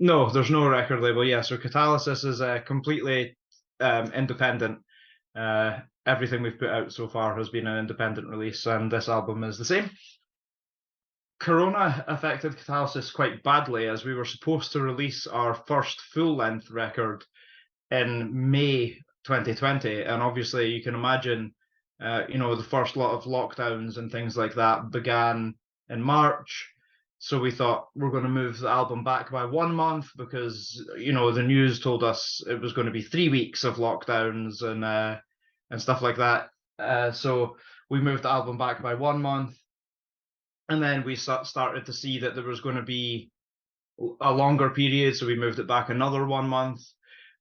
No, there's no record label. Yeah, so Catalysis is completely independent. Everything we've put out so far has been an independent release, and this album is the same. Corona affected Catalysis quite badly, as we were supposed to release our first full-length record in May 2020, and obviously you can imagine, the first lot of lockdowns and things like that began in March. So we thought we're going to move the album back by 1 month because the news told us it was going to be 3 weeks of lockdowns and stuff like that. So we moved the album back by 1 month, and then we started to see that there was going to be a longer period, so we moved it back another 1 month.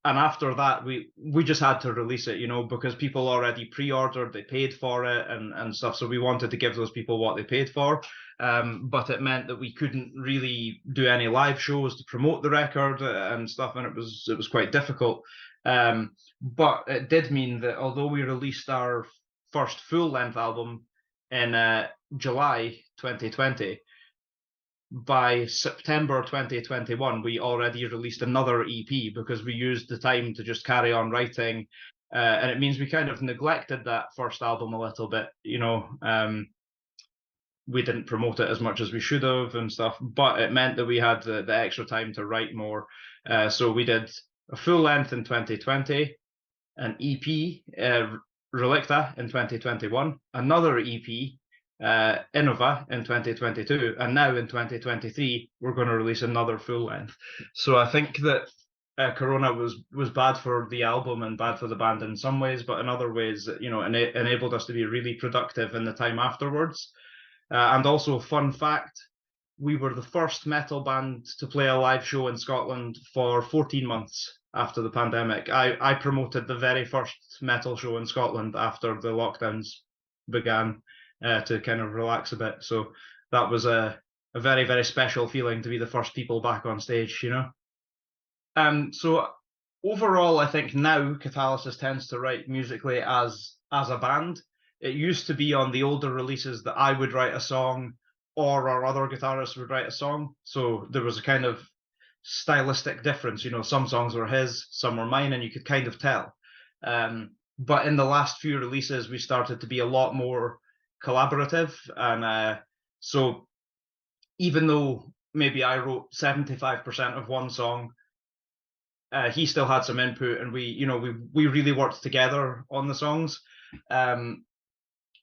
And after that, we just had to release it, because people already pre-ordered, they paid for it and stuff. So we wanted to give those people what they paid for. But it meant that we couldn't really do any live shows to promote the record and stuff, and it was quite difficult. But it did mean that although we released our first full-length album in July 2020, by September 2021, we already released another EP because we used the time to just carry on writing. And it means we kind of neglected that first album a little bit, we didn't promote it as much as we should have and stuff, but it meant that we had the extra time to write more. So we did a full length in 2020, an EP, Relicta, in 2021, another EP, Innova, in 2022, and now in 2023 we're going to release another full length. So I think that Corona was bad for the album and bad for the band in some ways, but in other ways, enabled us to be really productive in the time afterwards. And also, fun fact, we were the first metal band to play a live show in Scotland for 14 months after the pandemic. I promoted the very first metal show in Scotland after the lockdowns began, to kind of relax a bit. So that was a very, very special feeling to be the first people back on stage, So overall, I think now Catalysis tends to write musically as a band. It used to be on the older releases that I would write a song or our other guitarist would write a song. So there was a kind of stylistic difference. Some songs were his, some were mine, and you could kind of tell. But in the last few releases, we started to be a lot more collaborative. And so even though maybe I wrote 75% of one song, he still had some input, and we really worked together on the songs.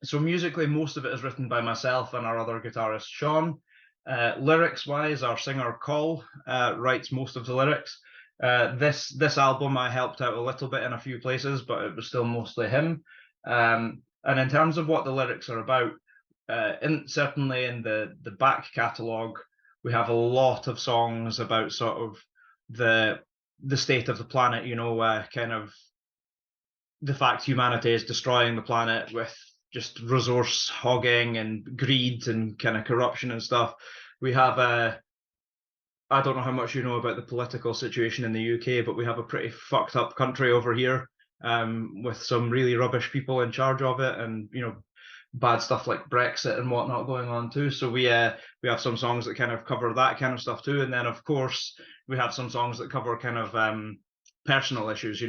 So musically, most of it is written by myself and our other guitarist, Sean. Lyrics-wise, our singer, Col, writes most of the lyrics. This album, I helped out a little bit in a few places, but it was still mostly him. And in terms of what the lyrics are about, certainly in the back catalogue, we have a lot of songs about sort of the state of the planet, kind of the fact humanity is destroying the planet with just resource hogging and greed and kind of corruption and stuff. We have I don't know how much you know about the political situation in the UK, but we have a pretty fucked up country over here, with some really rubbish people in charge of it, and bad stuff like Brexit and whatnot going on too. So we have some songs that kind of cover that kind of stuff too, and then of course we have some songs that cover kind of personal issues,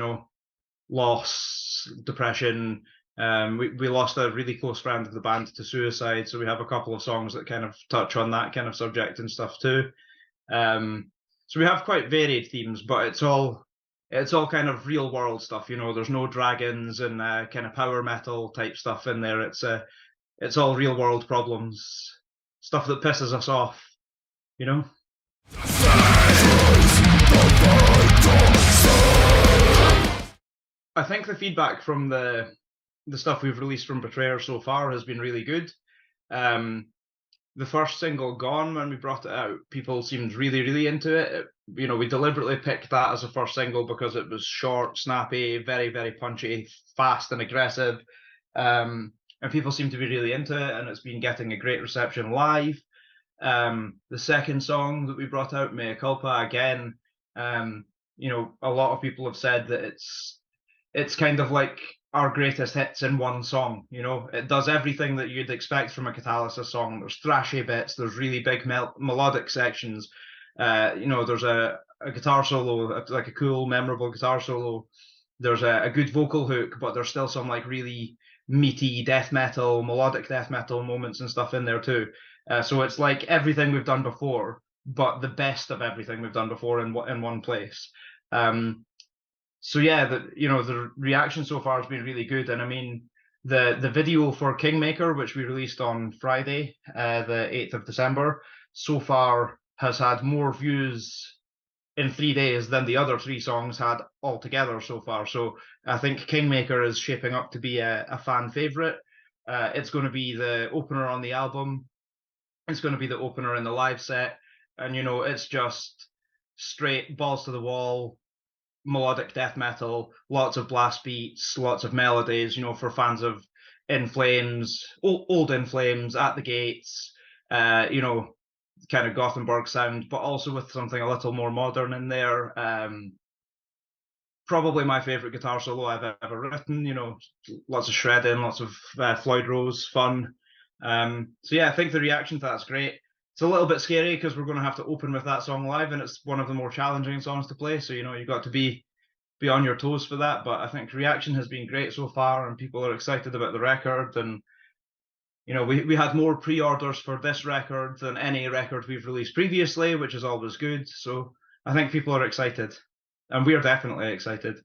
loss, depression. We lost a really close friend of the band to suicide, so we have a couple of songs that kind of touch on that kind of subject and stuff too. So we have quite varied themes, but it's all kind of real world stuff. There's no dragons and kind of power metal type stuff in there. It's all real world problems, stuff that pisses us off, I think the feedback from the stuff we've released from Betrayer so far has been really good. The first single, Gone, when we brought it out, people seemed really, really into it. We deliberately picked that as a first single because it was short, snappy, very, very punchy, fast and aggressive. And people seem to be really into it, and it's been getting a great reception live. The second song that we brought out, Mea Culpa, again, a lot of people have said that it's kind of like our greatest hits in one song. It does everything that you'd expect from a Catalysis song. There's thrashy bits, there's really big melodic sections, there's a a guitar solo, like a cool, memorable guitar solo. There's a good vocal hook, but there's still some like really meaty death metal, melodic death metal moments and stuff in there too. So it's like everything we've done before, but the best of everything we've done before in one place. So yeah, the reaction so far has been really good, and I mean the video for Kingmaker, which we released on Friday, the 8th of December, so far has had more views in 3 days than the other three songs had altogether so far. So I think Kingmaker is shaping up to be a fan favorite. It's going to be the opener on the album. It's going to be the opener in the live set, and it's just straight balls to the wall melodic death metal, lots of blast beats, lots of melodies, for fans of In Flames, old In Flames, At the Gates, kind of Gothenburg sound, but also with something a little more modern in there. Probably my favorite guitar solo I've ever written, lots of shredding, lots of Floyd Rose fun. So yeah, I think the reaction to that's great. It's a little bit scary because we're going to have to open with that song live, and it's one of the more challenging songs to play. So you've got to be on your toes for that. But I think reaction has been great so far, and people are excited about the record. And we had more pre-orders for this record than any record we've released previously, which is always good. So I think people are excited, and we're definitely excited.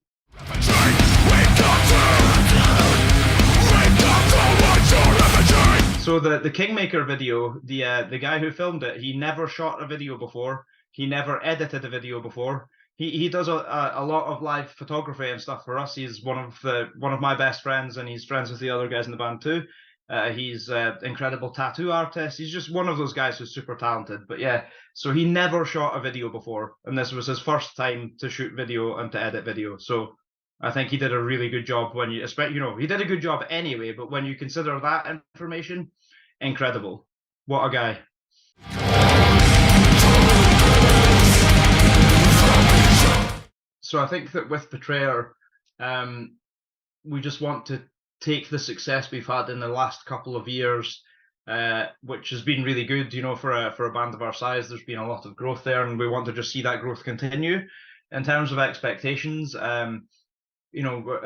So the Kingmaker video, the guy who filmed it, he never shot a video before. He never edited a video before. He does a lot of live photography and stuff for us. He's one of my best friends, and he's friends with the other guys in the band too. He's an incredible tattoo artist. He's just one of those guys who's super talented. But yeah, so he never shot a video before, and this was his first time to shoot video and to edit video. So I think he did a really good job when he did a good job anyway, but when you consider that information, incredible. What a guy. So I think that with Betrayer, we just want to take the success we've had in the last couple of years, which has been really good, for a band of our size. There's been a lot of growth there, and we want to just see that growth continue. In terms of expectations, I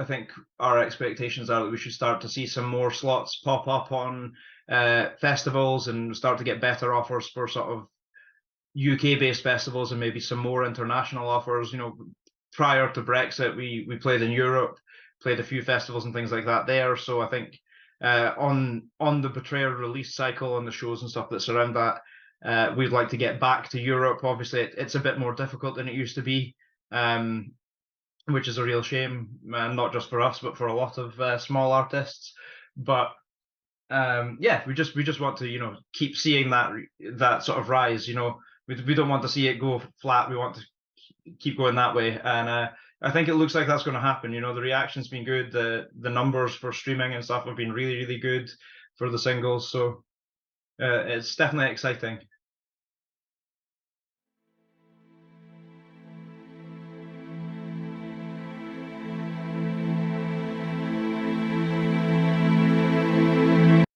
think our expectations are that we should start to see some more slots pop up on festivals and start to get better offers for sort of UK-based festivals and maybe some more international offers. Prior to Brexit, we played in Europe, played a few festivals and things like that there. So I think on the Betrayer release cycle and the shows and stuff that surround that, we'd like to get back to Europe. Obviously, it's a bit more difficult than it used to be. Which is a real shame, not just for us, but for a lot of small artists. But yeah, we just want to keep seeing that sort of rise. We don't want to see it go flat. We want to keep going that way, and I think it looks like that's going to happen. The reaction's been good. The numbers for streaming and stuff have been really, really good for the singles. So it's definitely exciting.